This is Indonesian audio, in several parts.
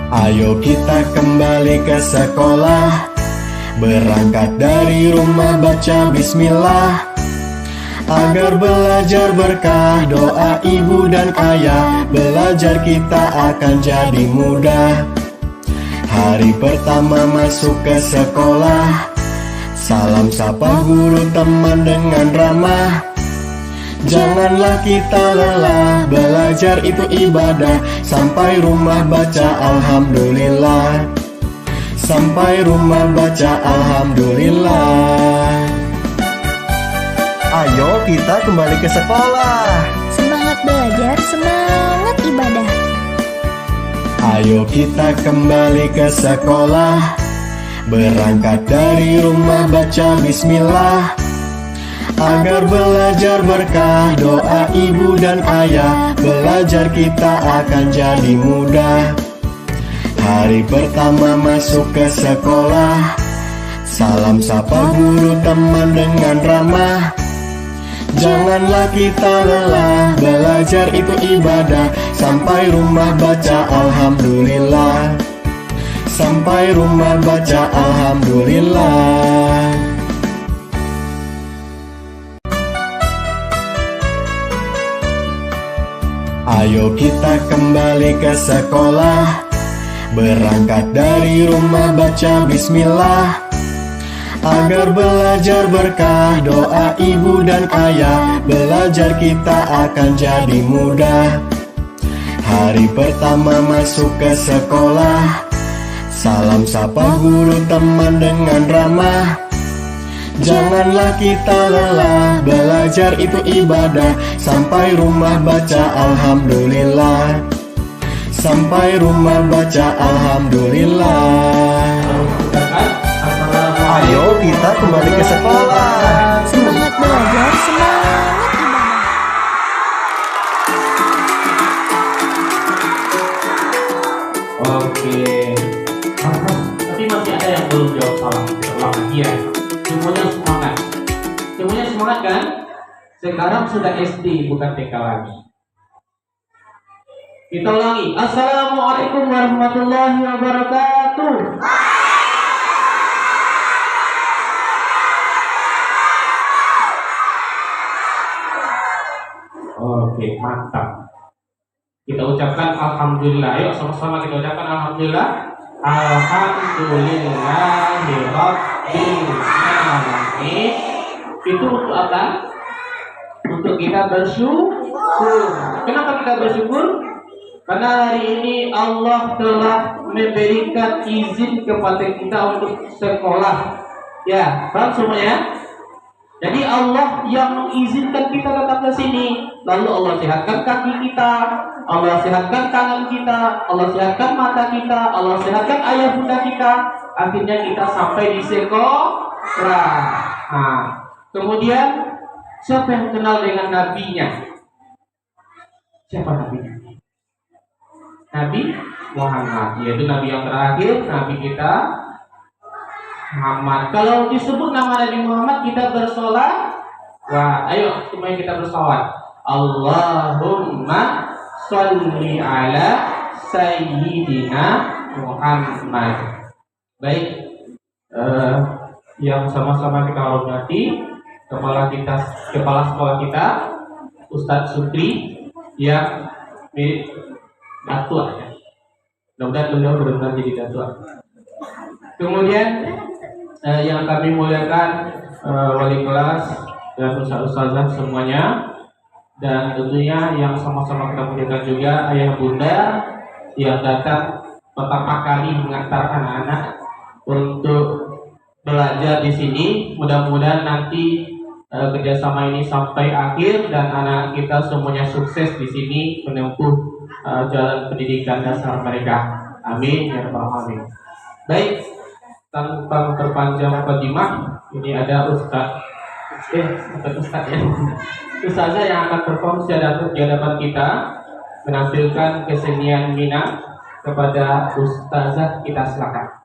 Ayo kita kembali ke sekolah, berangkat dari rumah baca bismillah. Agar belajar berkah, doa ibu dan ayah, belajar kita akan jadi mudah. Hari pertama masuk ke sekolah, salam sapa guru teman dengan ramah. Janganlah kita lelah, belajar itu ibadah. Sampai rumah baca alhamdulillah, sampai rumah baca alhamdulillah. Ayo kita kembali ke sekolah. Semangat belajar, semangat ibadah. Ayo kita kembali ke sekolah, berangkat dari rumah baca bismillah. Agar belajar berkah, doa ibu dan ayah, belajar kita akan jadi mudah. Hari pertama masuk ke sekolah, salam sapa guru teman dengan ramah. Janganlah kita lelah, belajar itu ibadah. Sampai rumah baca alhamdulillah, sampai rumah baca alhamdulillah. Ayo kita kembali ke sekolah, berangkat dari rumah baca bismillah. Agar belajar berkah, doa ibu dan ayah, belajar kita akan jadi mudah. Hari pertama masuk ke sekolah, salam sapa guru teman dengan ramah. Janganlah kita lelah, belajar itu ibadah. Sampai rumah baca alhamdulillah, sampai rumah baca alhamdulillah. Ayo kita kembali ke sekolah. Semangat belajar, semangat ibadah. Oke. Tapi masih ada yang belum jawab salah. Kita ulang lagi ya. Semuanya semangat. Semuanya semangat kan? Sekarang sudah SD bukan TK lagi. Kita ulangi. Assalamualaikum warahmatullahi wabarakatuh. Oke, mantap. Kita ucapkan alhamdulillah. Ayo sama-sama kita ucapkan alhamdulillah. Alhamdulillahirabbil alamin. Itu untuk apa? Untuk kita bersyukur. Kenapa kita bersyukur? Karena hari ini Allah telah memberikan izin kepada kita untuk sekolah. Ya, paham semuanya? Jadi Allah yang mengizinkan kita datang ke sini. Lalu Allah sehatkan kaki kita, Allah sehatkan tangan kita, Allah sehatkan mata kita, Allah sehatkan ayah bunda kita. Akhirnya kita sampai di sekolah. Nah, kemudian siapa yang kenal dengan nabinya? Siapa nabinya? Nabi Muhammad, yaitu nabi yang terakhir, nabi kita Muhammad. Kalau disebut nama Nabi Muhammad kita bersolat. Wah, ayo semuanya kita bersolat. Allahumma sholli ala sayyidina Muhammad. Baik, yang sama-sama kita hormati kepala sekolah kita, Ustadz Sukri yang datua ya. Mudah-mudahan beliau benar-benar jadi datua. Kemudian yang kami muliakan wali kelas dan ustaz-ustazah semuanya, dan tentunya yang sama-sama kita muliakan juga ayah bunda yang datang pertama kali mengantar anak-anak untuk belajar di sini. Mudah-mudahan nanti kerjasama ini sampai akhir dan anak kita semuanya sukses di sini menempuh jalan pendidikan dasar mereka. Amin ya rabbal alamin. Baik, tanpa memperpanjang mukadimah, ini ada Ustazah yang akan berfungsi di hadapan kita menampilkan kesenian Minang. Kepada Ustazah kita silakan.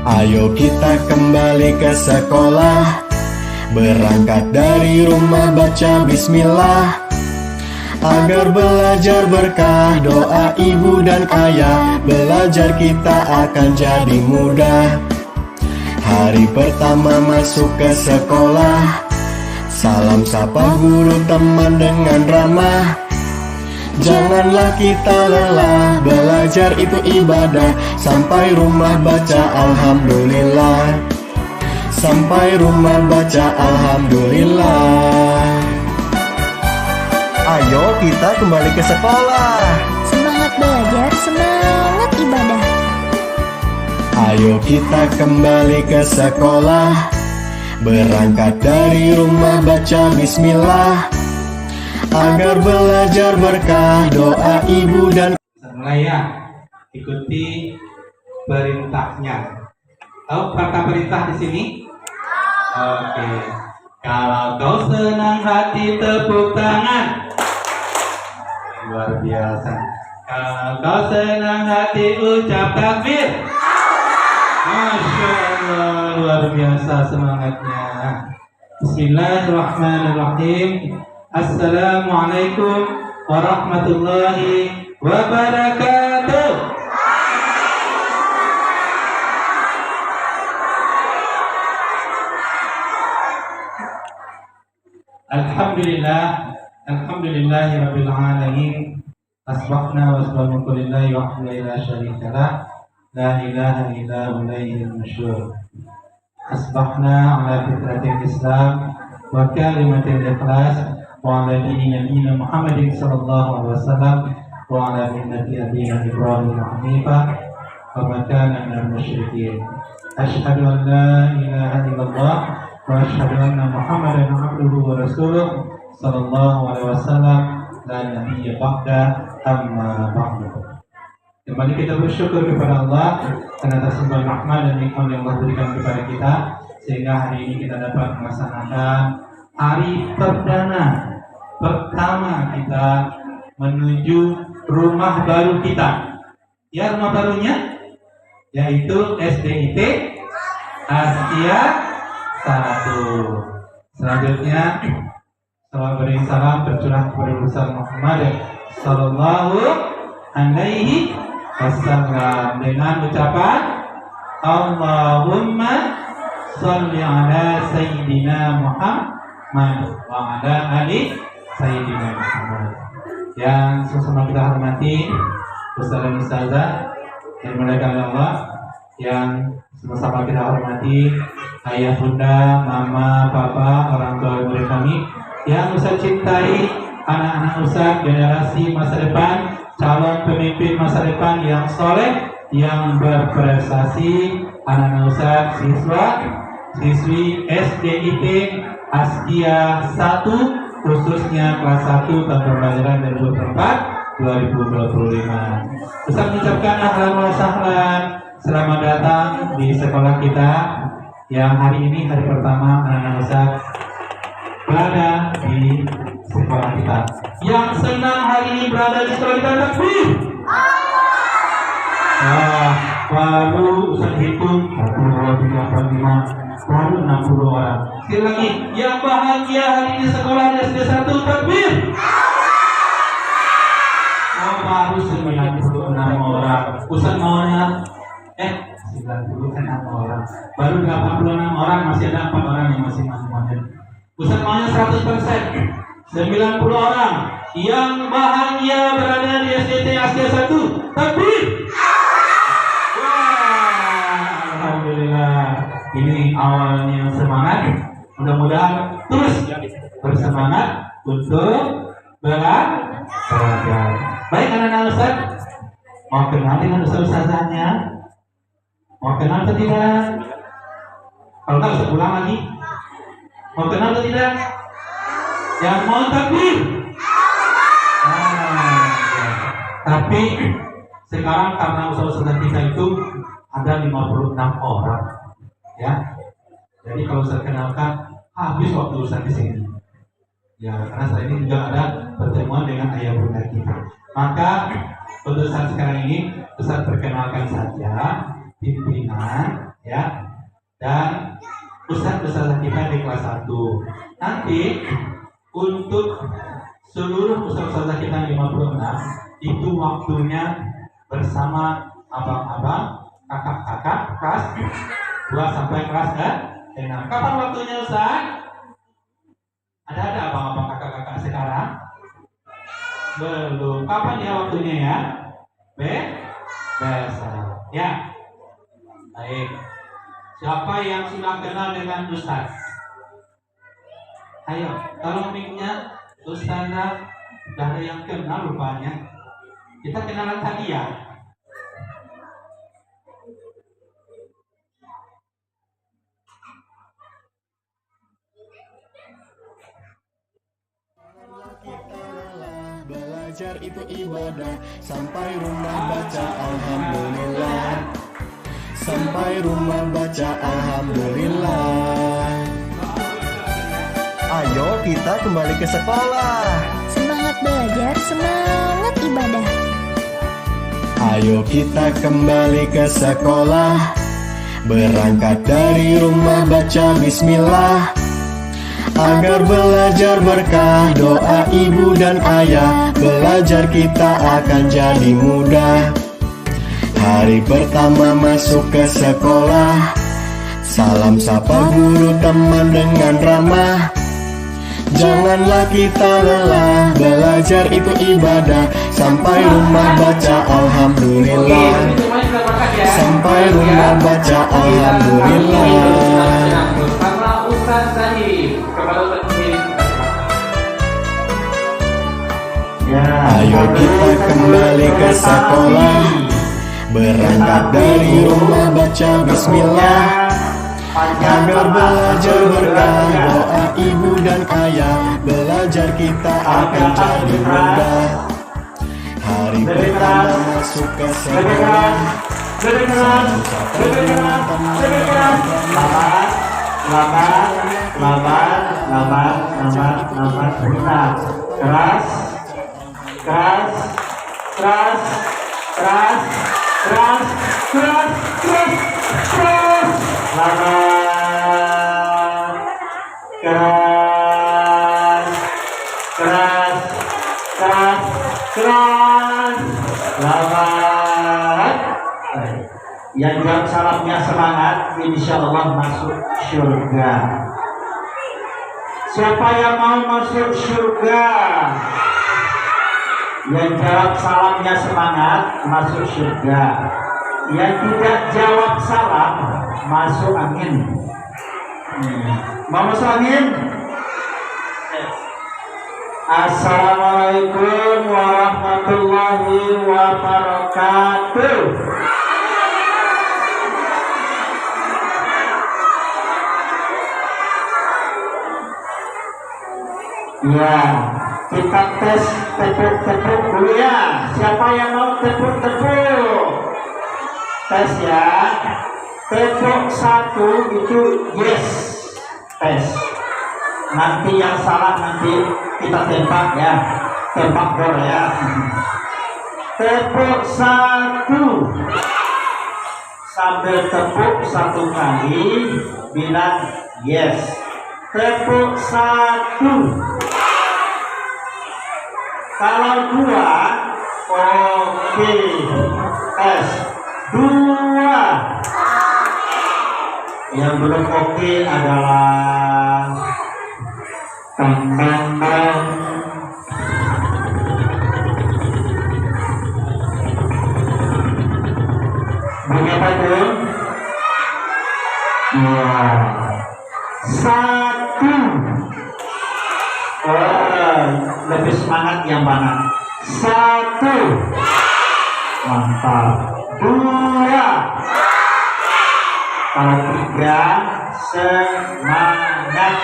Ayo kita kembali ke sekolah, berangkat dari rumah baca bismillah. Agar belajar berkah, doa ibu dan ayah, belajar kita akan jadi mudah. Hari pertama masuk ke sekolah, salam sapa guru teman dengan ramah. Janganlah kita lelah, belajar itu ibadah. Sampai rumah baca alhamdulillah, sampai rumah baca alhamdulillah. Ayo kita kembali ke sekolah. Semangat belajar, semangat ibadah. Ayo kita kembali ke sekolah, berangkat dari rumah baca bismillah. Agar belajar berkah, doa ibu dan mulai ya, ikuti perintahnya. Tahu kata perintah di sini? Oke. Kalau kau senang hati tepuk tangan. Luar biasa. Kalau kau senang hati ucap takbir. Masya Allah, luar biasa semangatnya. Bismillahirrahmanirrahim. Assalamualaikum warahmatullahi wabarakatuh. Alhamdulillahi rabbil alamin. Asbahna wa asbahu lillahi wahdahu la syarika lah, la ilaha illa huwa ilaihil nusyur. Asbahna ala fitratil Islam wa kalimatil ikhlas wa ala dini nabiyina Muhammadin sallallahu alaihi wasallam wa ala millati abina Ibrahim hanifah wa ma kana minal musyrikin. Asyhadu an la ilaha illallah wa asyhadu anna Muhammadan abduhu wa rasuluh sallallahu alaihi wasallam la nabiyya ba'da amma ba'du. Kembali kita bersyukur kepada Allah atas semua rahmat dan nikmat yang Allah berikan kepada kita, sehingga hari ini kita dapat melaksanakan hari perdana pertama kita menuju rumah baru kita. Ya, rumah barunya yaitu SDIT Askia 1. Selanjutnya salam tercurah kepada Rasul Muhammad sallallahu alaihi wasallam dengan ucapan Allahumma sholli ala sayyidina Muhammad wa ala ali sayyidina Muhammad. Yang sama-sama kita hormati Ustaz dan Ustazah yang dimuliakan Allah, yang sama-sama kita hormati ayah, bunda, mama, papa, orang tua murid kami, yang Ustaz cintai, anak-anak Ustaz, generasi masa depan, calon pemimpin masa depan yang soleh, yang berprestasi, anak-anak Ustaz, siswa, siswi SDIT Askia 1, khususnya kelas 1 tahun pembelajaran 2024-2025. Ustaz mengucapkan ahlan wa sahlan, selamat datang di sekolah kita yang hari ini hari pertama anak-anak Ustaz berada di sekolah kita. Yang senang hari ini berada di sekolah kita, takbir. Baru Ustaz hitung 1, 2, 3, 4, 5, baru 60 orang. Sekali lagi, yang bahagia hari ini sekolah SD 1, takbir. Baru 96 orang. Ustaz maunya 96 orang. Baru 86 orang, masih ada 4 orang yang masih masing-masing. Ustaz maunya 100%. 90 orang yang bahagia berada di SDIT Askia 1, takbir. Alhamdulillah, ini awalnya semangat. Mudah-mudahan terus bersemangat untuk belajar. Baik anak-anak Ustaz, mau kenal dengan Ustaz-Ustazahnya? Mau kenal atau tidak? Kalau tak Ustaz pulang lagi. Mau kenal atau tidak? Yang mau takbir? Tapi sekarang karena Ustaz-Ustazah kita itu ada 56 orang, ya. Jadi kalau Ustaz kenalkan habis waktu Ustaz di sini. Ya, karena saat ini juga ada pertemuan dengan ayah bunda kita. Maka untuk saat sekarang ini Ustaz perkenalkan saja pimpinan ya. Dan ustaz-ustazah kita di kelas 1. Nanti untuk seluruh ustaz-ustazah kita 56 itu waktunya bersama abang-abang, kakak-kakak kelas 2 sampai kelas 6. Kapan waktunya Ustaz? Ada abang-abang kakak-kakak sekarang? Belum. Kapan ya waktunya ya? Besok. Ya. Baik. Siapa yang sudah kenal dengan Ustaz? Ayo, kalau mic-nya Ustazah sudah ada yang kenal rupanya. Kita kenalan tadi ya. Belajar itu ibadah, sampai rumah baca alhamdulillah. Sampai rumah baca alhamdulillah. Ayo kita kembali ke sekolah. Semangat belajar, semangat ibadah. Ayo kita kembali ke sekolah. Berangkat dari rumah baca bismillah. Agar belajar berkah, doa ibu dan ayah. Belajar kita akan jadi mudah. Hari pertama masuk ke sekolah. Salam sapa guru teman dengan ramah. Janganlah kita lelah, belajar itu ibadah. Sampai rumah baca alhamdulillah. Sampai rumah baca alhamdulillah. Ayo kita kembali ke sekolah. Berangkat dari rumah baca bismillah. Agar belajar berkah, doa ibu dan ayah. Belajar kita akan jadi mudah. Hari pertama masuk ke sekolah. Yang jawab salamnya semangat, insya Allah masuk surga. Siapa yang mau masuk surga? Yang jawab salamnya semangat, masuk surga. Yang tidak jawab salam, masuk angin. Mau masuk angin? Assalamualaikum warahmatullahi wabarakatuh. Ya, kita tes tepuk-tepuk dulu ya. Siapa yang mau tepuk-tepuk? Tes ya. Tepuk 1 itu yes. Tes. Nanti yang salah nanti kita tembak ya. Tembak gol ya. Tepuk 1. Sambil tepuk 1 kali bilang yes. Tepuk 1. Kalau 2, oke. Tes 2. Yang belum oke adalah tang. Begitu itu. 1. Lebih semangat yang mana? 1. Mantap. 2. Kalau 3 semangat.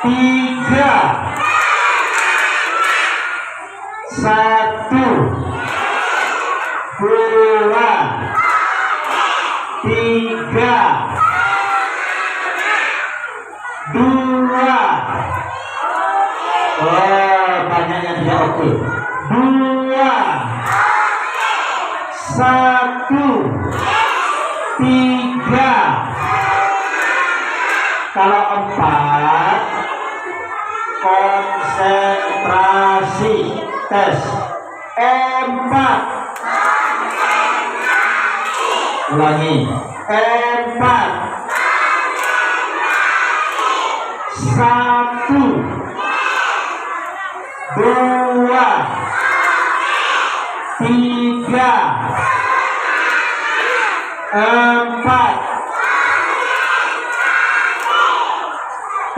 3. 1. 2. 3. 2. Oh, banyak yang tidak oke. 2. 1. 3. Kalau 4, konsentrasi. Tes. 4. Ulangi. 4. 1, 2, 3, 4.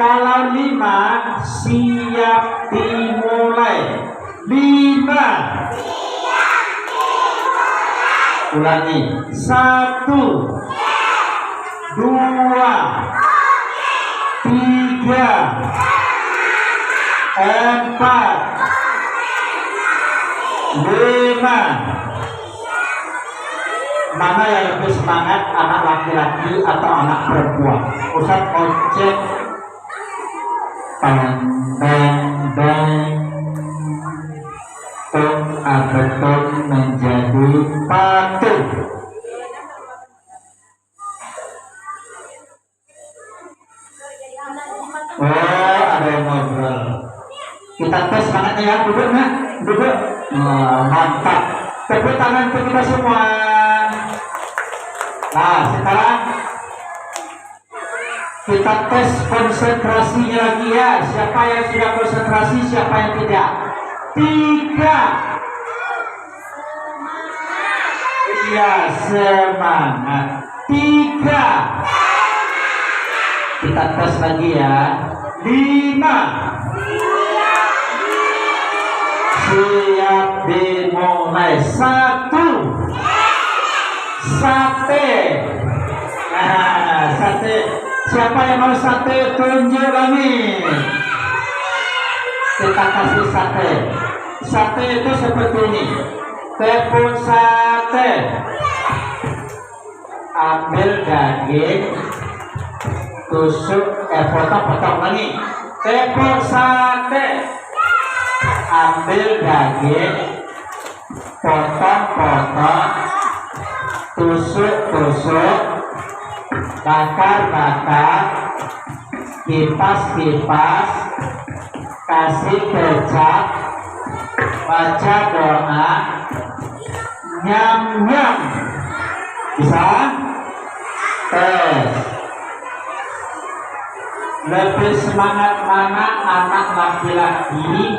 Kalau 5, siap dimulai. 5. Ulangi. 1, 2, 3, 4, 5. Mana yang lebih semangat, anak laki-laki atau anak perempuan? Ustaz ojek. Bang bang bang, tong abeton menjadi patung. Oh, ada yang ngobrol. Kita tes semangatnya ya, duduk nak, duduk. Mantap. Tepuk tangan untuk kita semua. Nah, sekarang kita tes konsentrasinya lagi ya. Siapa yang sudah konsentrasi, siapa yang tidak? 3. Iya, semangat. 3. Kita tes lagi ya. 5. Siap dimulai. 1. Sate. Nah, sate. Siapa yang mau sate, tunjuk lagi. Kita kasih sate. Sate itu seperti ini. Tepung sate. Ambil daging, tusuk, potong lagi. Tepung sate. Ambil daging, potong, tusuk, bakar, kipas, kasih kecap, baca doa, nyam. Bisa? Tes. Lebih semangat mana anak laki-laki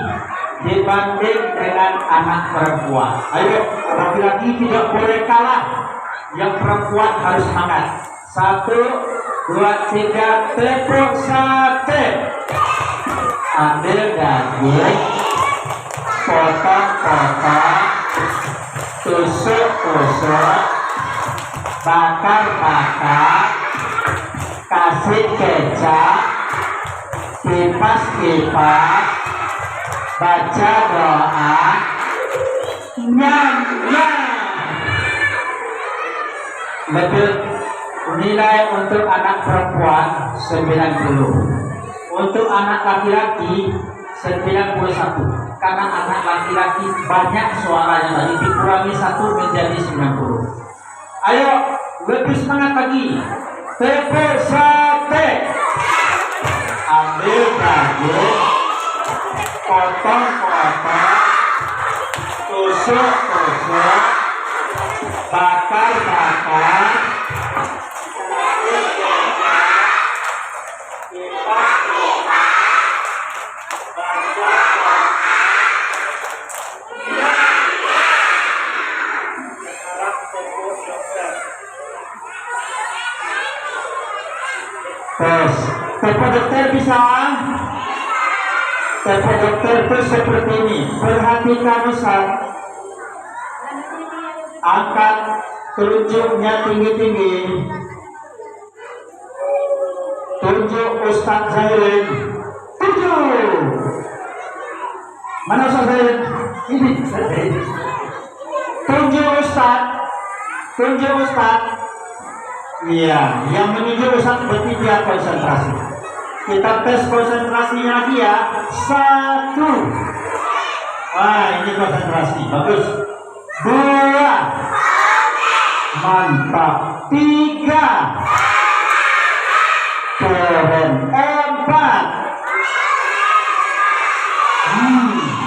dibanding dengan anak perempuan? Ayo, laki-laki tidak boleh kalah. Yang perempuan harus semangat. 1, 2, 3, tepung sate. Ambil daging, potong, tusuk, bakar, kasih kecap, kipas, baca doa, nyam. Lebih nilai untuk anak perempuan 90, untuk anak laki-laki 91. Karena anak laki-laki banyak suaranya tadi, dikurangi 1 menjadi 90. Ayo lebih semangat lagi. Tepung sate. Ambil daging, potong, tusuk, bakar, tes. Telepon dokter bisa? Telepon dokter itu seperti ini. Perhatikan Ustaz. Angkat telunjuknya tinggi-tinggi. Tunjuk Ustaz Zairin. Tunjuk. Mana Ustaz Zairin? Ini. Tunjuk Ustaz. Iya, yang menunjuk Ustaz berarti dia konsentrasi. Kita tes konsentrasinya lagi ya. 1. Wah, ini konsentrasi. Bagus. 2. Mantap. 3. Keren.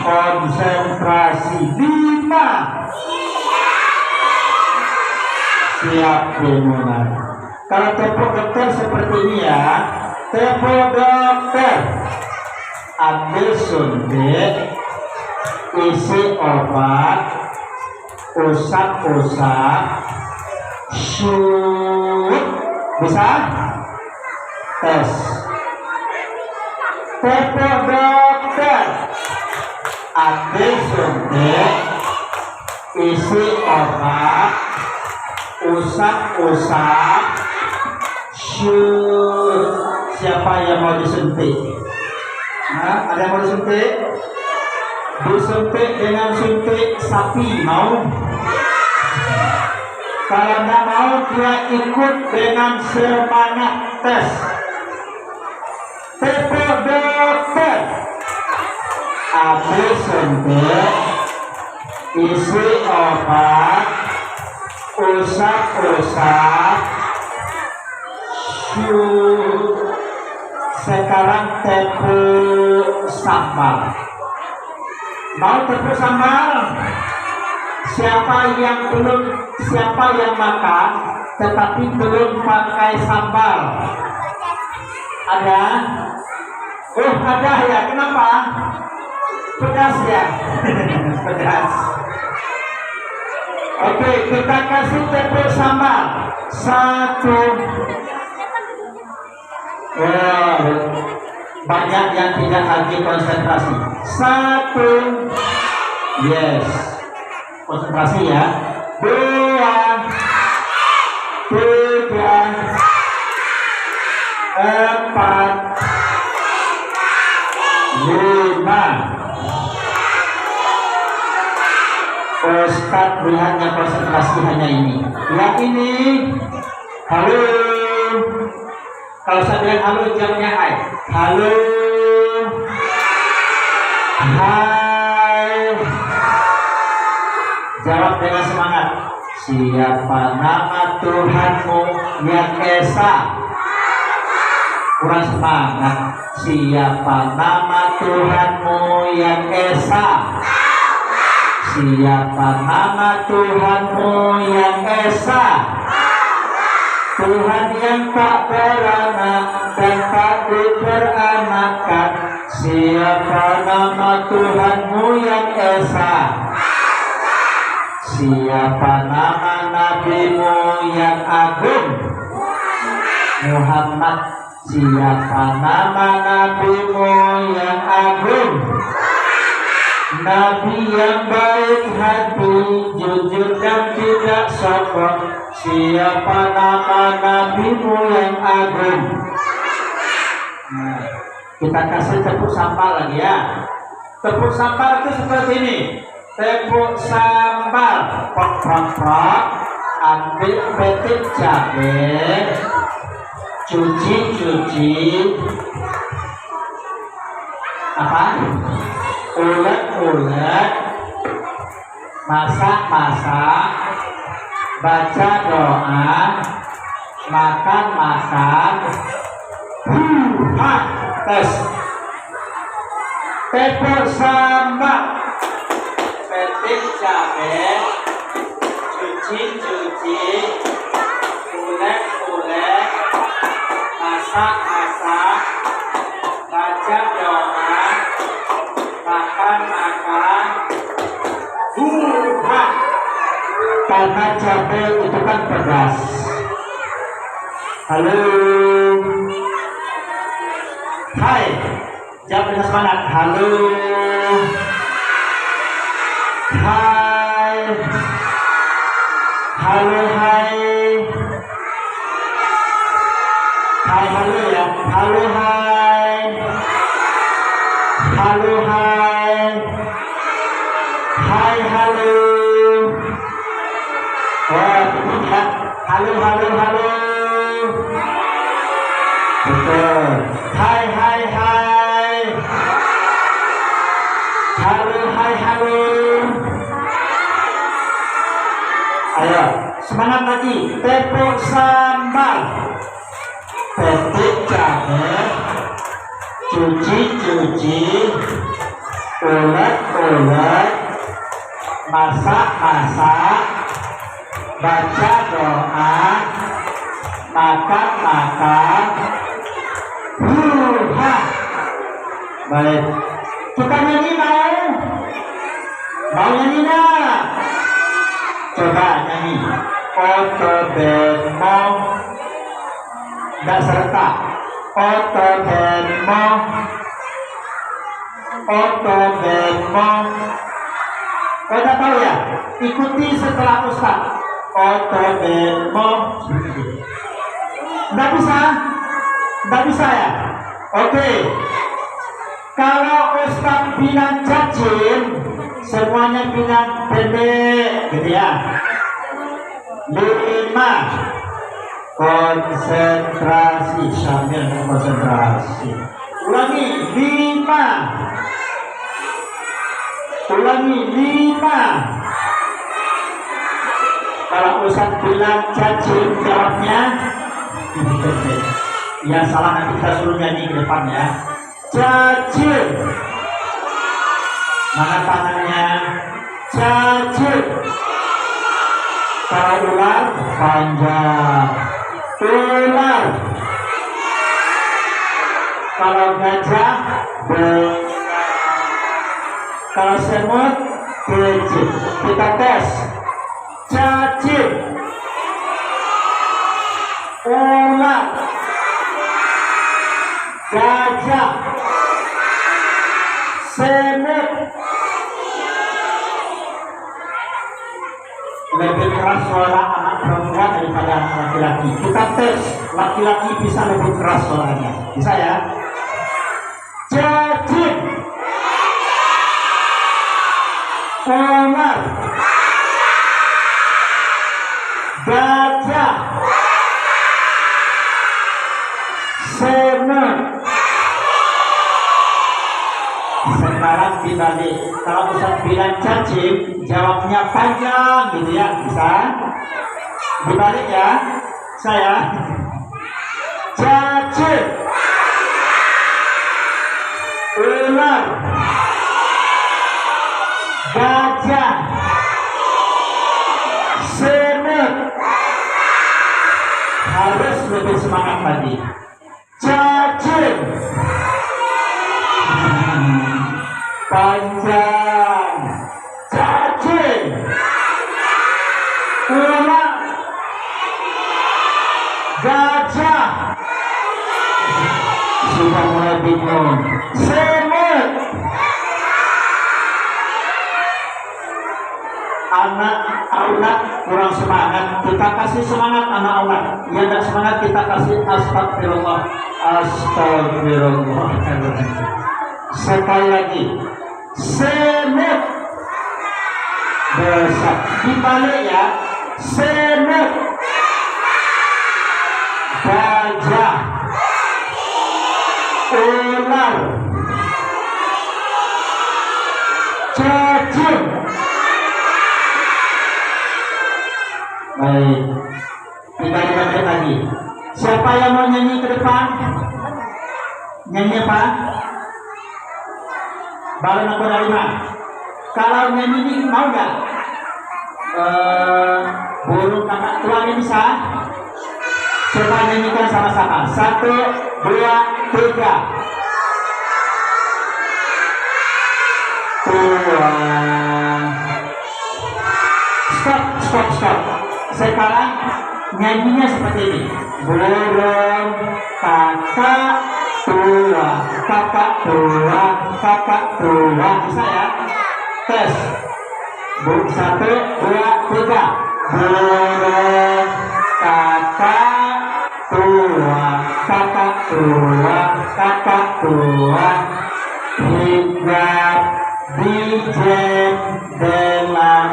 konsentrasi. 5. Siap dimulai. Kalau tepuk dokter seperti ini ya, tepuk dokter. Ambil suntik, isi obat, usap-usap, shoot, bisa? Tes. Tepuk dokter. Ambil suntik, isi obat, usap-usap, shoot. Siapa yang mau disuntik? Nah, ada yang mau disuntik? Disuntik dengan suntik sapi, mau? Kalau tidak mau, dia ikut dengan semangat tes. Tepuk dokter. Ambil suntik, isi obat, usap-usap, shoot. Sekarang tepuk sambal. Mau tepuk sambal? Siapa yang makan tetapi belum pakai sambal? Ada? Oh, ada ya. Kenapa? Pedas ya. Pedas. Oke, kita kasih tepuk sambal. 1. Banyak yang tidak lagi konsentrasi. 1. Yes. Konsentrasi ya. 2, 3, 4, 5. Ustadz lihatnya konsentrasi hanya ini. Yang ini. Halo. Kalau saya bilang halo, jawabnya hai. Halo. Hai. Jawab dengan semangat. Siapa nama Tuhanmu yang esa? Kurang semangat. Siapa nama Tuhanmu yang esa? Siapa nama Tuhanmu yang esa? Tuhan yang tak beranak dan tak diperanakan. Siapa nama Tuhanmu yang esa? Siapa nama nabimu yang agung? Muhammad. Siapa nama nabimu yang agung? Nabi yang baik hati, jujur dan tidak sombong. Siapa nama nabimu yang agung? Nah, kita kasih tepuk sambal lagi ya. Tepuk sambal itu seperti ini. Tepuk sambal, pok. Ambil petik cabai, cuci. Apa? Ulek, masak, baca doa, makan, tes. Tepuk sambal, petik cabai, cuci, ulek, masak, baca doa, makan, karena cabai itu kan pedas. Halo, hai, jawab dengan semangat. Halo, hai, halo ya, halo. Halo. Betul. Hai. Halo. Ayo, semangat lagi. Tepuk sambal, petik cabai, cuci, ulek, ulet, masak, baca doa, makan. Baik, kita nyanyi mau nyanyi nggak? Coba nyanyi. Otobenmo, nggak serta. Otobenmo. Udah tahu ya? Ikuti setelah Ustaz. Otobenmo. Nggak bisa ya? Oke. Kalau Ustaz bilang cacing, semuanya bilang pendek, gitu ya. 5. Konsentrasi, sambil konsentrasi. Ulangi 5. Kalau Ustaz bilang cacing, jawabnya pendek. Yang salah nanti kita suruh nyanyi ke depan ya. Cacing. Mana tangannya? Cacing. Kalau ular panjang. Ular. Kalau gajah bengal. Kalau semut kecil. Kita tes. Cacing. Ular. Gajah, semut. Lebih keras suara anak perempuan daripada anak laki-laki. Kita tes, laki-laki bisa lebih keras suaranya. Bisa ya? Cacing, ular, gajah, semut. Sekarang dibalik. Kalau Ustaz bilang cacing, jawabnya panjang gitu ya. Bisa? Dibalik ya. Saya cacing, ular, gajah, semut. Harus lebih semangat lagi. Cacing panjang, cacing, ular, gajah, sudah mulai bingung, semut. Anak kurang semangat, kita kasih semangat anak-anak. Yang tidak semangat kita kasih astagfirullah. Sekali lagi, semut. Besar dibalik ya. Semut, gajah, ular, cacing. Baik, kita lanjut lagi. Siapa yang mau nyanyi ke depan? Nyanyi apa? Baru nomor 5. Kalau nyanyi ini mau nggak? Burung kakak tua ini bisa? Coba nyanyikan sama-sama. 1, 2, 3. Tua. Stop. Sekarang nyanyinya seperti ini. Burung kakak tua, kakak tua. Bisa ya? Tes. 1, 2, 3. Burung kakak tua, kakak tua. Hinggap di jendela,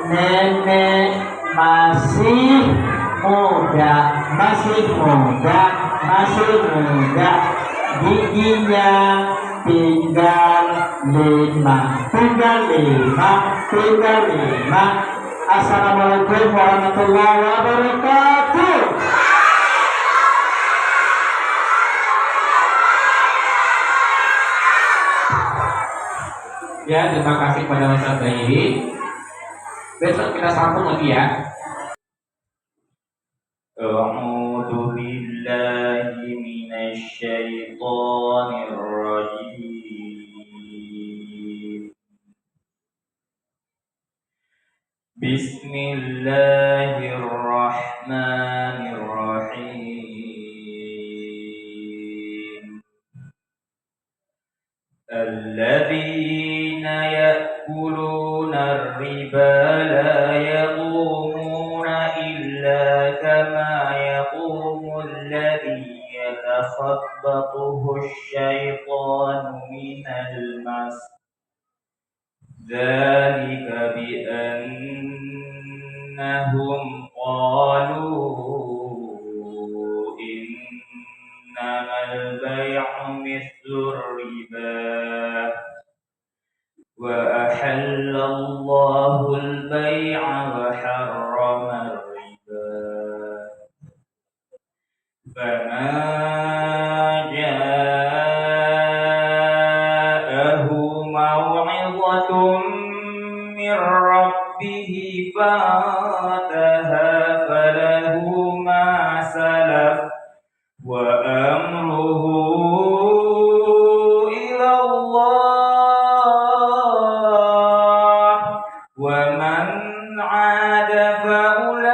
nenek masih muda, giginya tinggal 5. Assalamualaikum warahmatullahi wabarakatuh. Ya, terima kasih kepada Ustaz Bayi. Besok kita sambung lagi ya. A'udzu billahi minasy syaithanir rajim. Bismillahirrahmanirrahim. الذين يأكلون الربا لا يقومون إلا كما يقوم الذي يتخبطه الشيطان من المس ذلك بأنهم قالوا إنما البيع مثل الربا وأحل الله البيع وحرم الربا فمن جاءه موعظة من ربه فانتهى فله ما سلف وأمره إلى الله ومن عاد فأولئك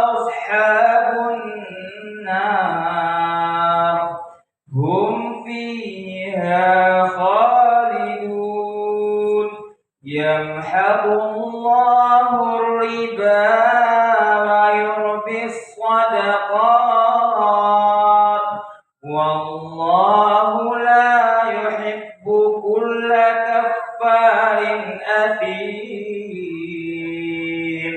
أصحاب النار هم فيها خالدون يمحق الله الربا ويربي الصدقات والله لا يحب كل كفار أثيم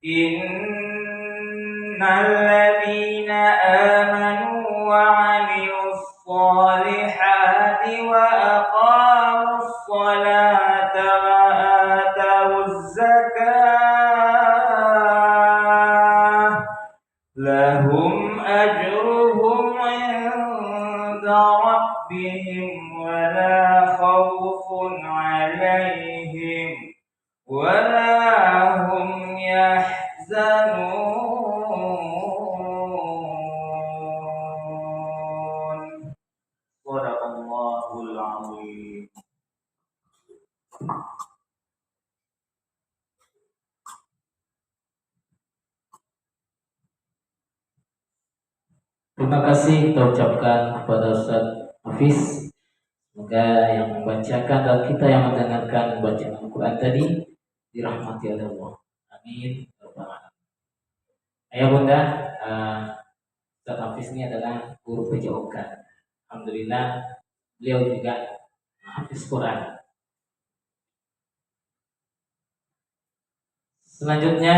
إن الذين آمنوا وعملوا الصالحات وأقاموا الصلاة وآتوا الزكاة لهم أجرهم عند ربهم ولا خوف عليهم ولا هم يحزنون صدق الله العظيم. Terima kasih kita ucapkan kepada Ustaz Hafiz. Semoga yang membacakan dan kita yang mendengarkan bacaan Al-Quran tadi dirahmati oleh Allah. Amin. Ayah bunda, Ustaz Hafiz ini adalah guru PJOK. Alhamdulillah beliau juga Hafiz Quran. Selanjutnya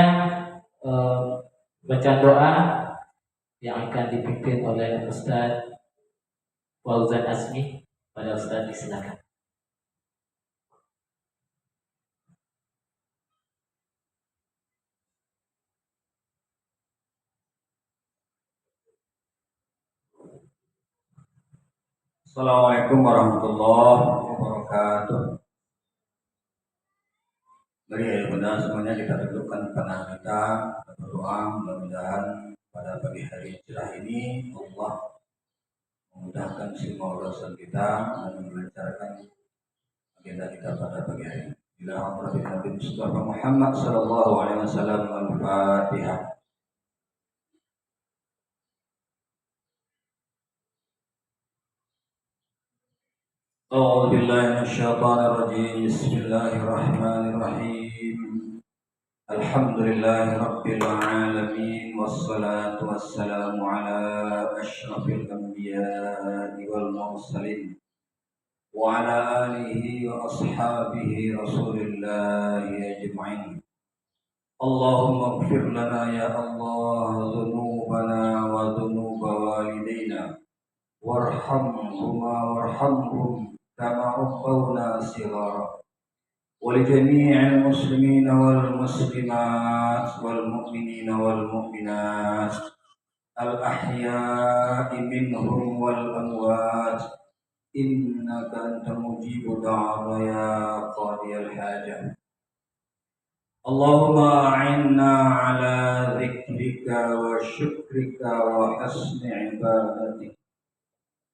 bacaan doa yang akan dipimpin oleh Ustaz Fauzan Asmi. Pada Ustaz disilakan. Assalamualaikum warahmatullahi wabarakatuh. Mari ayah bunda semuanya kita dudukkan panah kita berdoa, mudah-mudahan pada pagi hari cerah ini Allah memudahkan semua urusan kita dan melancarkan agenda kita pada pagi hari ini. Bila Nabi Mustafa Muhammad sallallahu alaihi wasallam. Al-Fatihah. أعوذ بالله من الشيطان الرجيم. بسم الله الرحمن الرحيم. الحمد لله رب العالمين والصلاة والسلام على أشرف الأنبياء والمرسلين وعلى آله وأصحابه رسول الله أجمعين. اللهم اغفر لنا يا الله ذنوبنا وذنوب والدينا وارحمهم كما ربونا صغارا ولجميع المسلمين والمسلمات والمؤمنين والمؤمنات الأحياء منهم والأموات إنك أنت مجيب دعوة يا قاضي الحاجة. اللهم أعنا على ذكرك وشكرك وحسن عبادتك.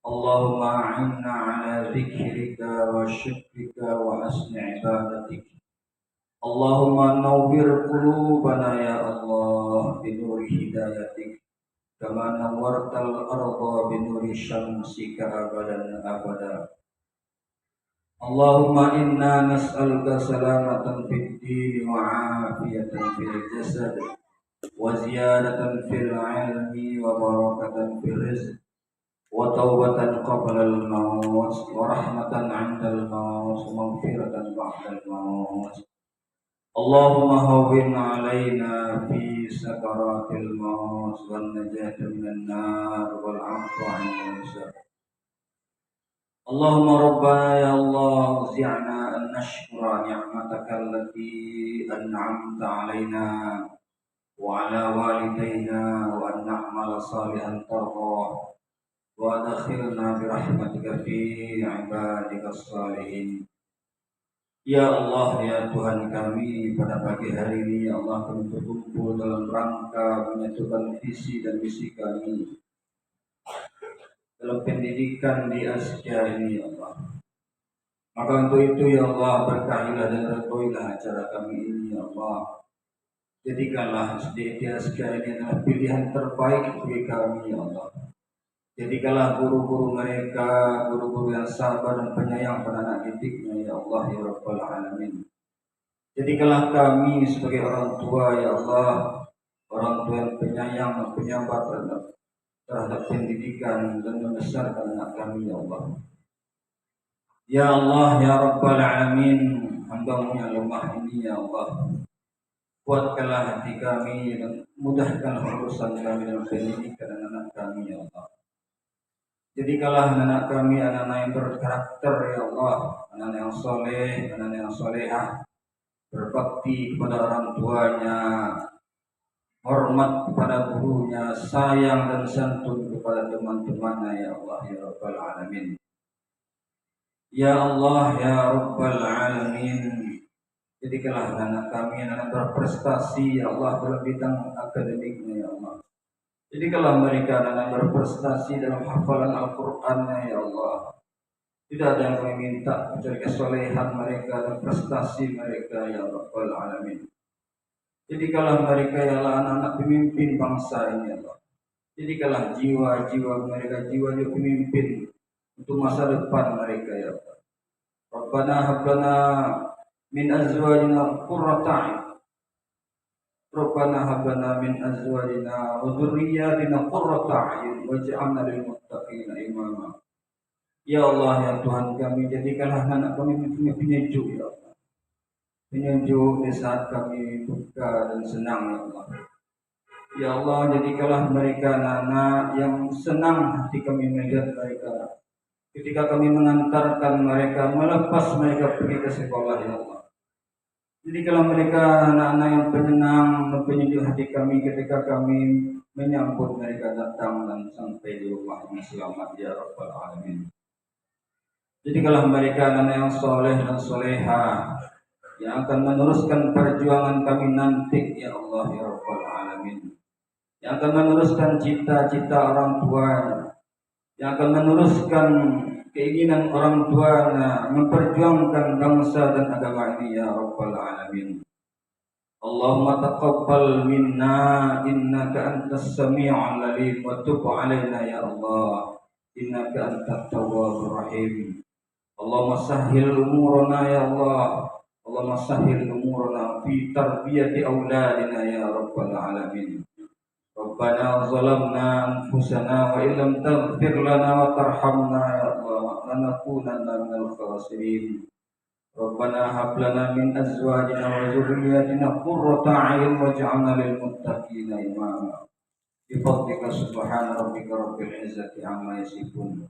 اللهم أعنا على ذكرك وشكرك وحسن عبادتك. اللهم نور قلوبنا يا الله بنور هدايتك كما نورت الأرض بنور شمسك أبدا أبدا. اللهم إنا نسألك سلامة في الدين وعافية في الجسد وزيادة في العلم وبركة في الرزق وتوبة قبل الموت ورحمة عند الموت ومغفرة بعد الموت. اللهم هون علينا في سكرات الموت والنجاة من النار والعفو عن الحساب. اللهم ربنا يا الله اوزعنا أن نشكر نعمتك التي أنعمت علينا وعلى والدينا وأن نعمل صالحا ترضاه وأدخلنا برحمتك في عبادك الصالحين. Ya Allah, ya Tuhan kami, pada pagi hari ini ya Allah kami berkumpul dalam rangka menyatukan visi dan misi kami dalam pendidikan di Askia ini ya Allah. Maka untuk itu ya Allah, berkahilah dan redhoilah acara kami ini ya Allah. Jadikanlah SD Askia ini adalah pilihan terbaik bagi kami ya Allah. Jadikanlah guru-guru mereka, guru-guru yang sabar dan penyayang pada anak didiknya ya Allah ya Rabbal Alamin. Jadikanlah kami sebagai orang tua ya Allah, orang tua yang penyayang dan penyabar terhadap pendidikan dan membesarkan anak kami ya Allah. Ya Allah ya Rabbal Alamin, hamba-Mu yang lemah ini ya Allah, kuatkanlah hati kami dan mudahkanlah urusan kami dalam pendidikan anak kami ya Allah. Jadikanlah anak kami anak-anak yang berkarakter ya Allah, anak yang soleh, anak yang solehah, berbakti kepada orang tuanya, hormat kepada gurunya, sayang dan santun kepada teman-temannya ya Allah ya Rabbal Alamin. Ya Allah ya Rabbal Alamin, jadikanlah anak kami anak berprestasi ya Allah dalam bidang akademiknya ya Allah. Jadikanlah mereka anak berprestasi dalam hafalan Al-Qur'annya ya Allah. Tidak ada yang kami minta kecuali kesolehan mereka dan prestasi mereka ya Rabbal Alamin. Jadikanlah mereka ialah anak-anak pemimpin bangsa ini ya Allah. Jadikanlah jiwa-jiwa mereka jiwa-jiwa pemimpin untuk masa depan mereka ya Allah. Rabbana hablana min azwajina qurrata a'yun. Rabbana hablana min azwajina wa dzurriyyatina qurrata a'yun waj'alna lil muttaqina imama. Ya Allah ya Tuhan kami, jadikanlah anak kami penyejuk ya Allah. Penyejuk di saat kami duka dan senang ya Allah. Ya Allah, jadikanlah mereka anak yang senang hati kami melihat mereka ketika kami mengantarkan mereka, melepas mereka pergi ke sekolah ya Allah. Jadikanlah mereka anak-anak yang penyenang dan penyejuk hati kami ketika kami menyambut mereka datang dan sampai di rumah yang selamat ya Rabbal Alamin. Jadikanlah mereka anak yang soleh dan soleha yang akan meneruskan perjuangan kami nanti ya Allah ya Rabbal Alamin. Yang akan meneruskan cita-cita orang tuanya, yang akan meneruskan keinginan orang tuanya memperjuangkan bangsa dan agama ini ya Rabbal Alamin. Allahumma taqabbal minna innaka antas sami'ul alim wa tub 'alaina ya Allah innaka antat tawwabur rahim. Allahumma sahhil umurana ya Allah. Allahumma sahhil umurana fi tarbiyati auladina ya Rabbal Alamin. Rabbana zalamna anfusana wa illam taghfir lana wa tarhamna ya Allah lanakunanna minal khasirin. Rabbana hab lana min azwajina wa dhurriyyatina qurrata a'yun waj'alna lil muttaqina imama. Bi fadlika subhana rabbika rabbil izzati amma yasifun.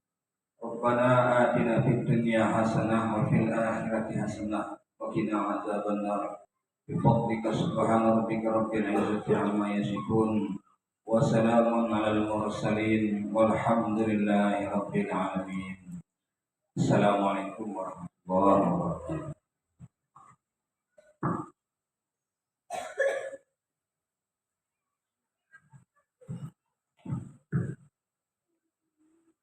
Rabbana atina fid dunya hasanah wa fil akhirati hasanah wa qina adzabannar. Bi fadlika subhana rabbika rabbil izzati amma yasifun. Wassalamun alal mursalin walhamdulillahi rabbil alamin. Assalamualaikum warahmatullahi wabarakatuh.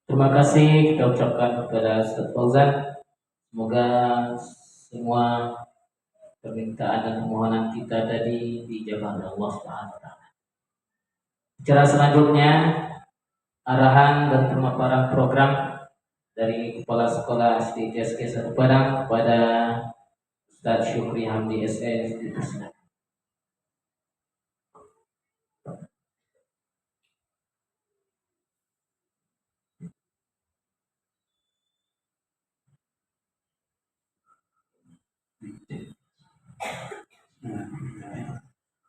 Terima kasih kita ucapkan kepada Ustaz Fauzan. Semoga semua permintaan dan permohonan kita tadi dijabah oleh Allah Subhanahu wa taala. Acara selanjutnya arahan dan pemaparan program dari Kepala Sekolah SD TSK 1 Padang kepada Ustaz Syukri Hamdi SS. Dipersilakan.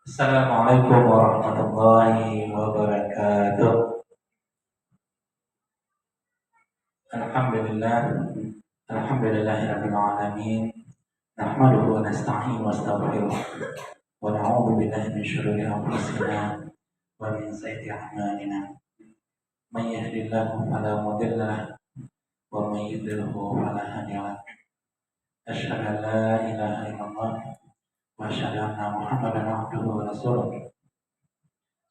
Assalamualaikum warahmatullahi wabarakatuh. Alhamdulillahirabbil alamin. Nahmaduhu wa nasta'inuhu wa nastaghfiruh. Wa na'udzu billahi min syururi anfusina wa min sayyiati a'malina. May yahdihillahu fala mudilla lahu wa may yudlilhu fala hadiya lahu. Asyhadu an la ilaha illallah wa asyhadu anna Muhammadan abduhu wa rasuluh.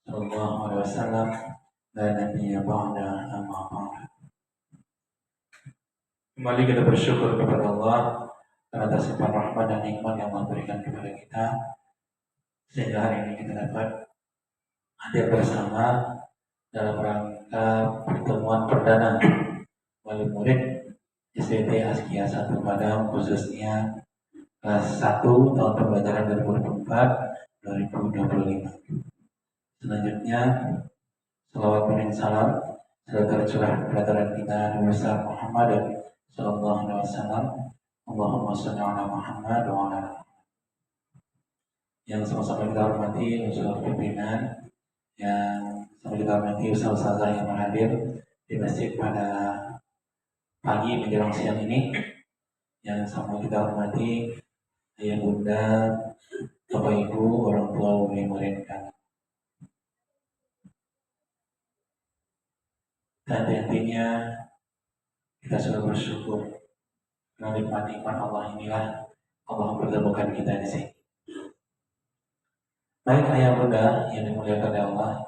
Sallallahu alaihi wasallam. La nabiyya ba'da amma ba'd. Kembali kita bersyukur kepada Allah atas limpahan rahmat dan nikmat yang Allah berikan kepada kita, sehingga hari ini kita dapat hadir bersama dalam rangka pertemuan perdana wali murid SDT Askia 1 Padang, khususnya kelas 1 tahun pembelajaran 2024-2025. Selanjutnya, salawat dan salam serta curah peraturan kita Nabi besar Muhammad sallallahu alaihi wasallam. Allahumma shalli ala Muhammad wa ala yang sama-sama kita hormati unsur pimpinan, yang sama kita hormati ustaz-ustazah yang hadir di masjid pada pagi menjelang siang ini, yang sama kita hormati ayah bunda, bapak ibu, orang tua, murid kami. Dan intinya kita sudah bersyukur karena nikmat-nikmat Allah inilah Allah mempertemukan kita di sini. Baik ayah bunda yang dimuliakan oleh Allah,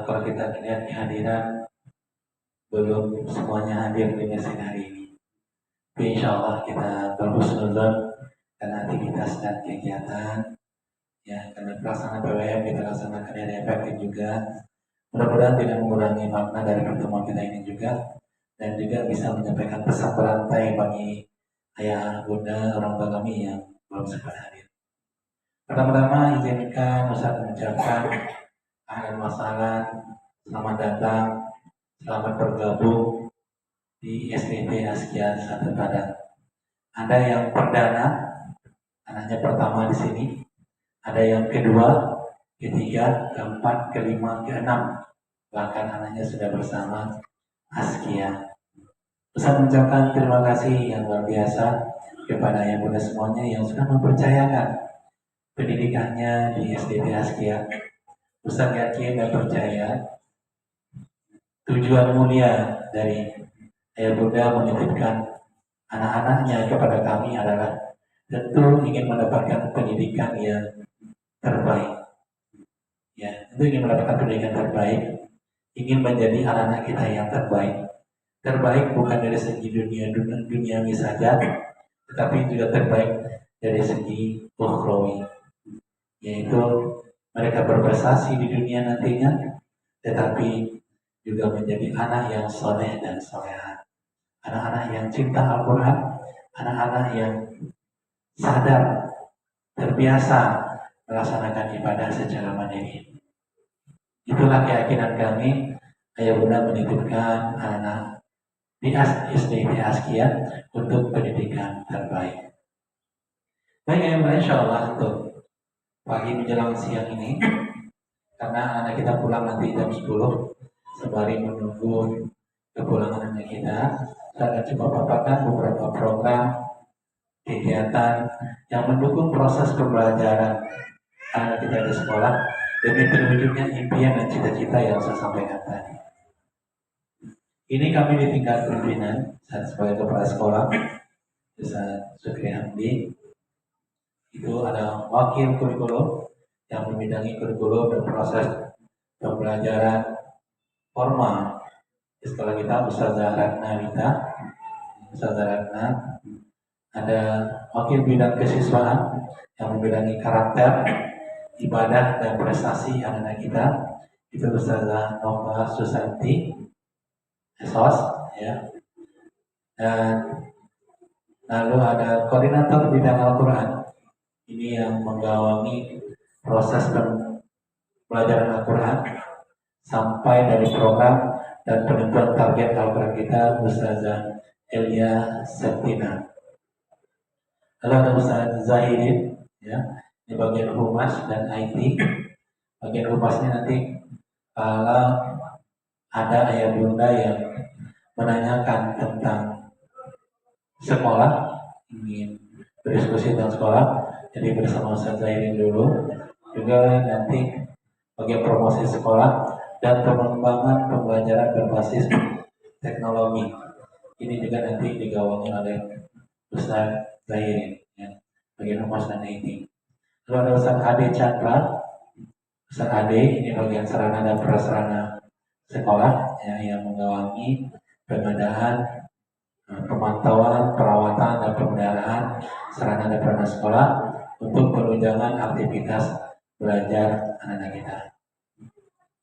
kalau kita lihat kehadiran belum semuanya hadir di masjid hari ini. Tapi insya Allah kita berhusnuzon karena aktivitas dan kegiatan, ya karena pelaksanaan PWM kita laksanakan yang efektif juga. Mudah-mudahan tidak mengurangi makna dari pertemuan kita ini juga, dan juga bisa menyampaikan pesan berantai bagi ayah bunda orang tua kami yang belum sempat hadir. Pertama-tama izinkan Ustaz mengucapkan ahlan wa sahlan, selamat datang, selamat bergabung di SDT Askia 1 Padang. Ada yang perdana, anaknya pertama di sini, ada yang kedua, ketiga, keempat, kelima, keenam, bahkan anaknya sudah bersama Askia. Ustaz mengucapkan terima kasih yang luar biasa kepada ayah bunda semuanya yang sudah mempercayakan pendidikannya di SDT Askia. Ustaz yakin dan percaya tujuan mulia dari ayah bunda menitipkan anak-anaknya kepada kami adalah tentu ingin mendapatkan pendidikan yang terbaik. Ya, tentu ingin mendapatkan pendidikan terbaik, ingin menjadi anak-anak kita yang terbaik. Terbaik bukan dari segi duniawi saja, tetapi juga terbaik dari segi ukhrawi, yaitu mereka berprestasi di dunia nantinya, tetapi juga menjadi anak yang soleh dan soleha, anak-anak yang cinta Al-Quran, anak-anak yang sadar, terbiasa melaksanakan ibadah secara mandiri. Itulah keyakinan kami, ayah bunda menitipkan anak di SDT Askia untuk pendidikan terbaik. Baik ayah bunda, insya Allah untuk pagi menjelang siang ini, karena anak kita pulang nanti jam 10, sembari menunggu kepulangan anak kita, saya akan coba paparkan beberapa program kegiatan yang mendukung proses pembelajaran anak kita di sekolah demi terwujudnya impian dan cita-cita yang saya sampaikan tadi. Ini kami di tingkat pimpinan saat sebagai kepala sekolah, Ustaz Sukri Hamdi. Itu ada wakil kurikulum yang membidangi kurikulum dan proses pembelajaran formal di sekolah kita, Ustazah Ratna Rita. Ustazah Ratna, ada wakil bidang kesiswaan yang membidangi karakter, ibadah dan prestasi anak-anak kita, itu Ustazah Nova Susanti SOS, ya. Dan lalu ada koordinator bidang Al-Quran, ini yang menggawangi proses pembelajaran Al-Quran sampai dari program dan penentuan target Al-Quran kita, Ustazah Elia Septina. Lalu ada Ustaz Zahirin, ya, di bagian humas dan IT. Bagian humasnya nanti kalau ada ayah bunda yang menanyakan tentang sekolah, ingin berdiskusi tentang sekolah, jadi bersama Ustaz Zahirin dulu. Juga nanti bagian promosi sekolah dan pengembangan pembelajaran berbasis teknologi. Ini juga nanti digawangi oleh Ustaz Zahirin, ya, bagian humas dan IT. Lalu ada Ustaz Ade Chandra. Ustaz Ade ini bagian sarana dan prasarana sekolah, ya, yang menggawangi pengadaan, pemantauan, perawatan dan pemeliharaan sarana dan prasarana sekolah untuk penunjangan aktivitas belajar anak-anak kita.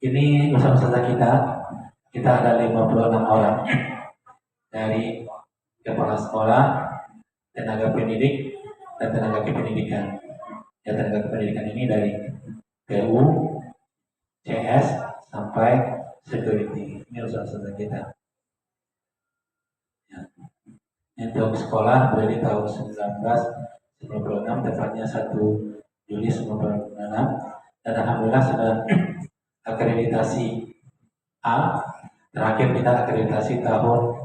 Ini usaha-usaha kita ada 56 orang dari kepala sekolah, tenaga pendidik, dan tenaga kependidikan. Ya, tenaga kependidikan ini dari PU, CS, sampai security. Ini usaha-usaha kita. Ya. Untuk sekolah dari tahun 1996, tepatnya 1 Juli 1996, dan alhamdulillah sudah akreditasi A. Terakhir kita akreditasi tahun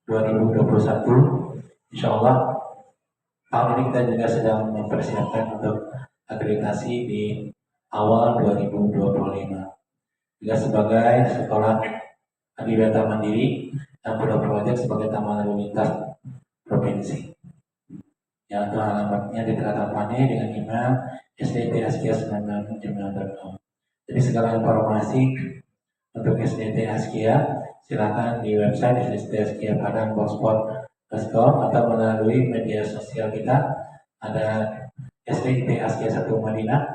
2021. Insya Allah tahun ini kita juga sedang mempersiapkan untuk akreditasi di awal 2025. Juga sebagai sekolah adiwiyata mandiri yang sudah proyek sebagai taman lalu lintas provinsi. Yang untuk alamatnya di Teratanpane dengan email sdtaskia96@gmail.com. Jadi segala informasi untuk SDT Askia silakan di website sdtaskia.padang.blogspot.com atau melalui media sosial kita. Ada SDT Askia 1 Madinah,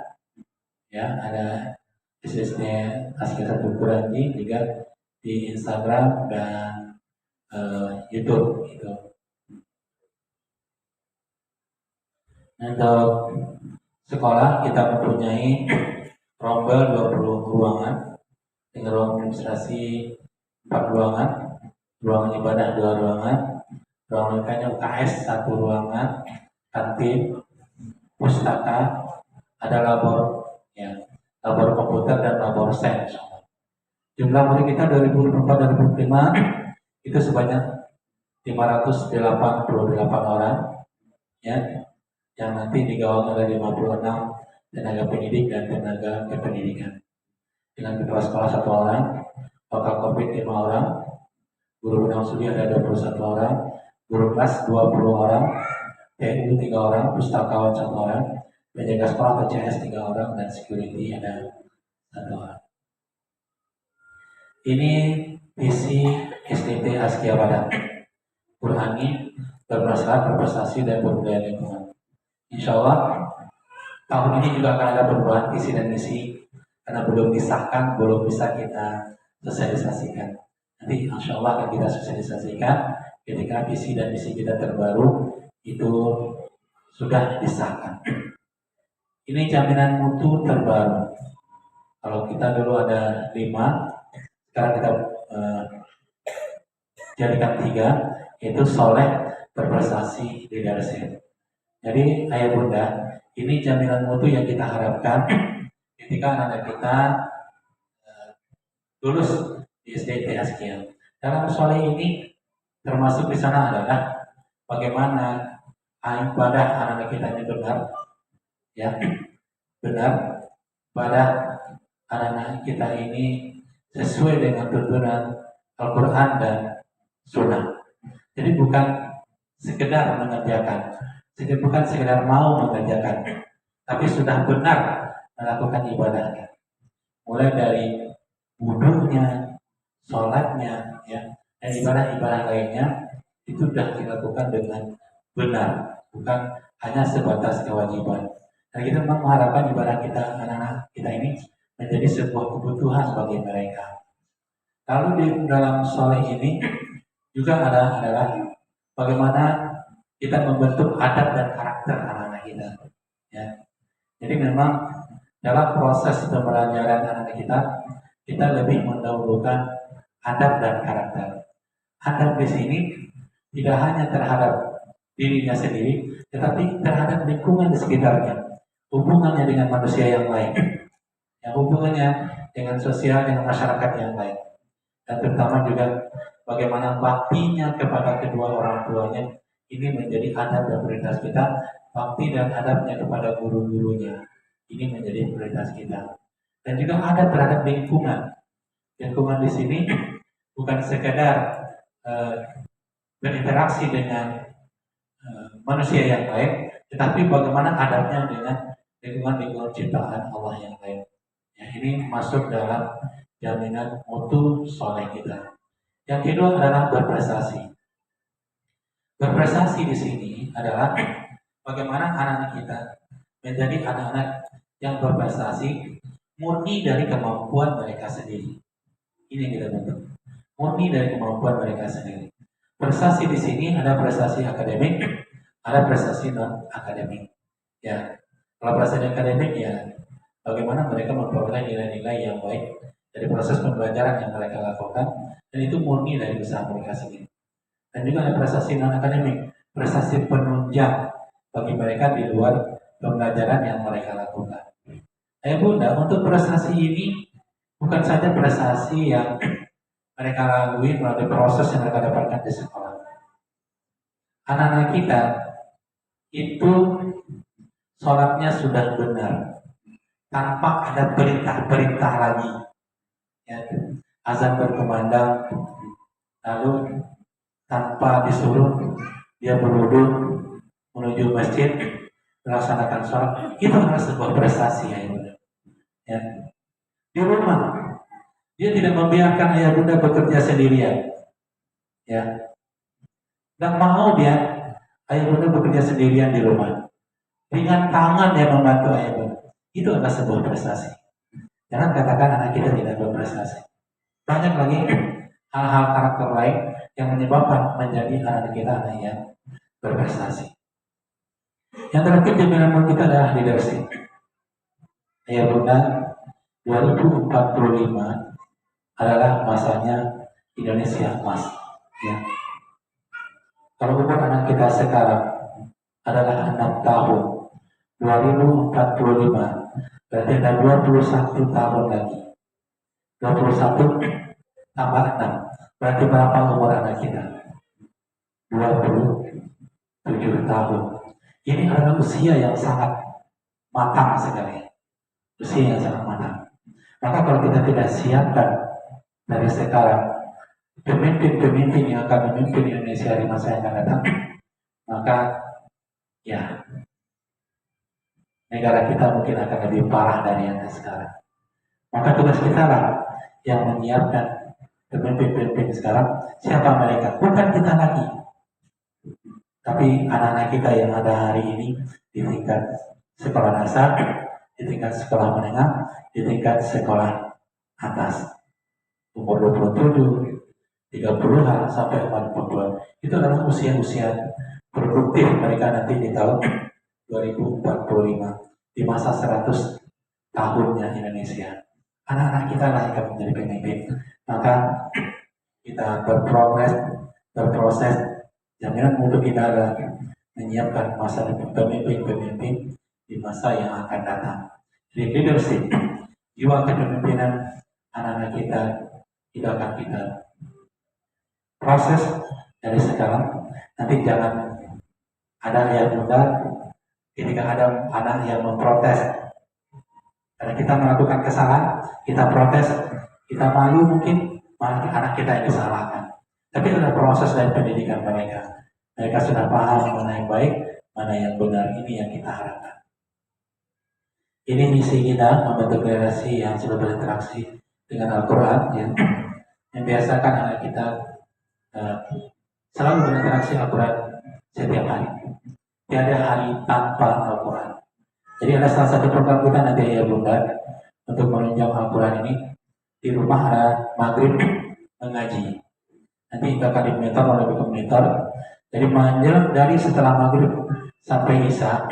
ya, ada SDT Askia 1 Kuranji juga di Instagram dan YouTube gitu. Untuk sekolah kita mempunyai rombel 20 ruangan dengan ruang administrasi 4 ruangan, ruangan ibadah 2 ruangan, ruangan lengkapnya UKS 1 ruangan, kantin, pustaka, ada labor, ya, labor komputer dan labor sains. Jumlah murid kita 2024-2025 itu sebanyak 588 orang, ya, yang nanti digawangi oleh 56 tenaga pendidik dan tenaga kependidikan. Dengan kepala sekolah 1 orang, pakar COVID 5 orang, guru bidang studi ada 21 orang, guru kelas 20 orang, TU 3 orang, pustakawan 1 orang, penjaga sekolah atau CS 3 orang, dan security ada 1 orang. Ini visi SDT Askia Padang, Burhani, bermasalah, berprestasi, dan berbudaya lingkungan. Insya Allah tahun ini juga akan ada perubahan visi dan misi karena belum disahkan, belum bisa kita sosialisasikan. Nanti insya Allah akan kita sosialisasikan ketika visi dan misi kita terbaru itu sudah disahkan. Ini jaminan mutu terbaru. Kalau kita dulu ada 5, sekarang kita jadikan 3, yaitu soleh, berprestasi, leadership. Jadi ayah bunda, ini jaminan mutu yang kita harapkan ketika anak-anak kita lulus di SDT Askia. Dalam soal ini termasuk di sana adalah bagaimana ibadah anak-anak kita ini benar, ya, benar pada anak-anak kita ini sesuai dengan tuntunan Al-Quran dan Sunnah. Jadi bukan sekedar mengerjakan, bukan sekedar mau mengerjakan, tapi sudah benar melakukan ibadahnya. Mulai dari wudhunya, sholatnya, ya, dan ibadah-ibadah lainnya itu sudah dilakukan dengan benar, bukan hanya sebatas kewajiban. Dan kita memang mengharapkan ibadah kita, anak-anak kita ini menjadi sebuah kebutuhan bagi mereka. Lalu di dalam soleh ini juga adalah bagaimana kita membentuk adat dan karakter anak-anak kita. Ya. Jadi memang dalam proses pembelajaran anak-anak kita lebih mendahulukan adab dan karakter. Adab di sini tidak hanya terhadap dirinya sendiri, tetapi terhadap lingkungan di sekitarnya, hubungannya dengan manusia yang lain, ya, hubungannya dengan sosial, dengan masyarakat yang lain, dan terutama juga bagaimana baktinya kepada kedua orang tuanya. Ini menjadi adab dan prioritas kita. Bakti dan adabnya kepada guru-gurunya ini menjadi prioritas kita. Dan juga adab terhadap lingkungan. Lingkungan di sini bukan sekedar berinteraksi dengan manusia yang lain, tetapi bagaimana adabnya dengan lingkungan ciptaan Allah yang lain. Ya, ini masuk dalam jaminan mutu soleh kita. Yang kedua adalah berprestasi. Berprestasi di sini adalah bagaimana anak-anak kita menjadi anak-anak yang berprestasi murni dari kemampuan mereka sendiri. Ini yang kita bentuk. Murni dari kemampuan mereka sendiri. Prestasi di sini ada prestasi akademik, ada prestasi non akademik. Ya, kalau prestasi akademik ya bagaimana mereka memperoleh nilai-nilai yang baik dari proses pembelajaran yang mereka lakukan, dan itu murni dari usaha mereka sendiri. Dan juga ada prestasi non akademik, prestasi penunjang bagi mereka di luar pembelajaran yang mereka lakukan. Bunda, untuk prestasi ini bukan saja prestasi yang mereka lalui melalui proses yang mereka dapatkan di sekolah. Anak-anak kita itu sholatnya sudah benar, tanpa ada perintah-perintah lagi. Ya, azan berkumandang, lalu tanpa disuruh dia berwudu menuju masjid melaksanakan sholat, itu adalah sebuah prestasi, ya Bunda. Ya. Di rumah dia tidak membiarkan ayah bunda bekerja sendirian, ya. Dan mau dia ayah bunda bekerja sendirian di rumah dengan tangan yang membantu ayah bunda. Itu adalah sebuah prestasi. Jangan katakan anak kita tidak berprestasi. Banyak lagi hal-hal karakter lain yang menyebabkan menjadi anak kita anak yang berprestasi. Yang terakhir di dalam kita adalah leadership. Ayah bunda 2045 adalah masanya Indonesia emas. Ya. Kalau umur anak kita sekarang adalah 6 tahun, 2045 berarti ada 21 tahun lagi. 21 tambah 6 berarti berapa umur anak kita? 27 tahun. Ini adalah usia yang sangat matang sekali. Usia yang sangat matang. Maka kalau kita tidak siapkan dari sekarang pemimpin-pemimpin yang akan memimpin Indonesia di masa yang akan datang, maka ya negara kita mungkin akan lebih parah dari yang sekarang. Maka tugas kita lah yang menyiapkan pemimpin-pemimpin sekarang. Siapa mereka? Bukan kita lagi, tapi anak-anak kita yang ada hari ini di tingkat sekolah dasar, di tingkat sekolah menengah, di tingkat sekolah atas, umur 27, 30-an sampai 40-an. Itu adalah usia-usia produktif mereka nanti di tahun 2045, di masa 100 tahunnya Indonesia. Anak-anak kita lah yang akan menjadi pemimpin. Maka kita berproses, jaminan untuk kita adalah menyiapkan masa depan pemimpin-pemimpin di masa yang akan datang. Jadi leadership, jiwa kepemimpinan anak-anak kita akan kita proses dari sekarang. Nanti jangan ada yang muda ketika ada anak yang memprotes. Karena kita melakukan kesalahan, kita protes, kita malu mungkin malah anak kita yang disalahkan. Tapi itu adalah proses dari pendidikan mereka. Mereka sudah paham mana yang baik, mana yang benar. Ini yang kita harapkan. Ini misi kita membentuk generasi yang sudah berinteraksi dengan Al-Quran, ya. Yang biasakan anak kita selalu berinteraksi Al-Quran setiap hari. Tiada hari tanpa Al-Quran. Jadi ada salah satu program kita nanti ya Bunda untuk menunjang Al-Quran ini di rumah ada maghrib mengaji. Nanti kita akan dimonitor oleh monitor. Jadi menjelang dari setelah maghrib sampai isya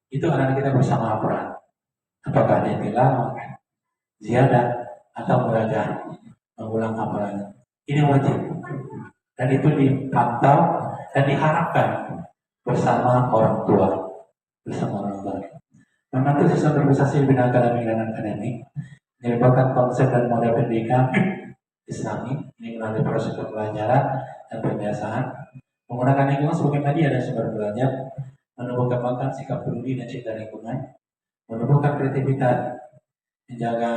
itu anak kita bersama Al-Quran. Apakah dia tilawah, ziyadah, atau belajar mengulang hafalan. Ini wajib. Dan itu dipantau dan diharapkan bersama orang tua. Bersama orang tua. Membantu siswa berprestasi di bidang akademik dan akademik, menyebabkan konsep dan model pendidikan Islami, ini melalui proses pembelajaran dan pembiasaan, menggunakan lingkungan sebagai media dan sumber belajar, menumbuh kembangkan sikap peduli dan cinta lingkungan, menumbuhkan kreativitas, menjaga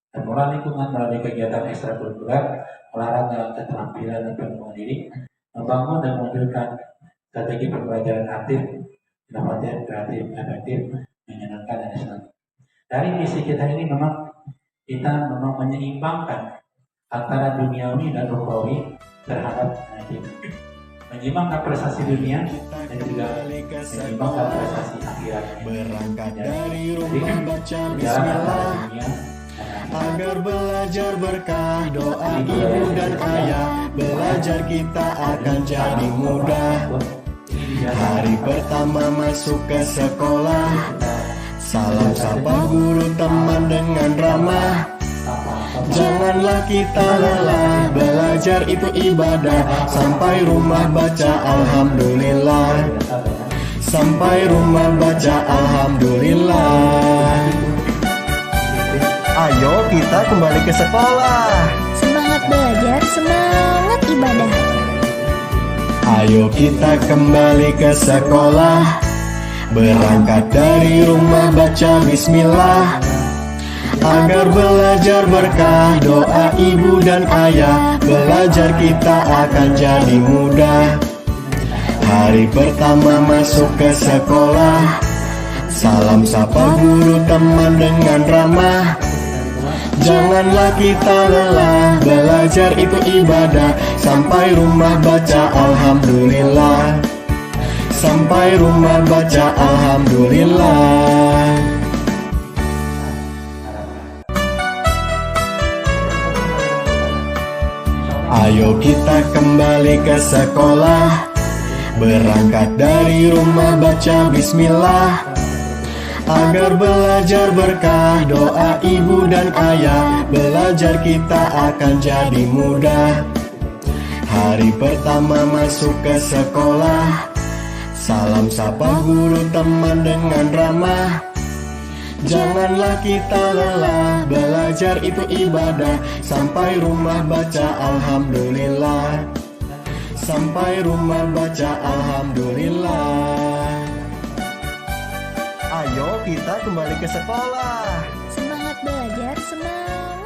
dan moral lingkungan melalui kegiatan ekstrakurikuler, olahraga, keterampilan dan pengembangan diri, membangun dan mewujudkan strategi pembelajaran aktif, inovatif, kreatif, efektif, menyenangkan dan Islam. Dari misi kita ini memang kita menyeimbangkan antara duniawi dan ukhrawi terhadap menyeimbangkan prestasi dunia dan juga menyeimbangkan prestasi akhirat. Berangkat dari rumah baca bismillah agar belajar berkah doa ibu dan ayah. Belajar kita akan jadi mudah. Hari pertama masuk ke sekolah, salam sapa guru teman dengan ramah. Janganlah kita lelah, belajar itu ibadah. Sampai rumah baca alhamdulillah. Sampai rumah baca alhamdulillah. Ayo kita kembali ke sekolah. Semangat belajar, semangat ibadah. Ayo kita kembali ke sekolah. Berangkat dari rumah baca bismillah agar belajar berkah doa ibu dan ayah. Belajar kita akan jadi mudah. Hari pertama masuk ke sekolah, salam sapa guru teman dengan ramah. Janganlah kita lelah, belajar itu ibadah. Sampai rumah baca alhamdulillah. Sampai rumah baca alhamdulillah. Ayo kita kembali ke sekolah. Berangkat dari rumah baca bismillah agar belajar berkah doa ibu dan ayah. Belajar kita akan jadi mudah. Hari pertama masuk ke sekolah, salam sapa guru teman dengan ramah. Janganlah kita lelah, belajar itu ibadah. Sampai rumah baca alhamdulillah. Sampai rumah baca alhamdulillah. Ayo kita kembali ke sekolah. Semangat belajar, semangat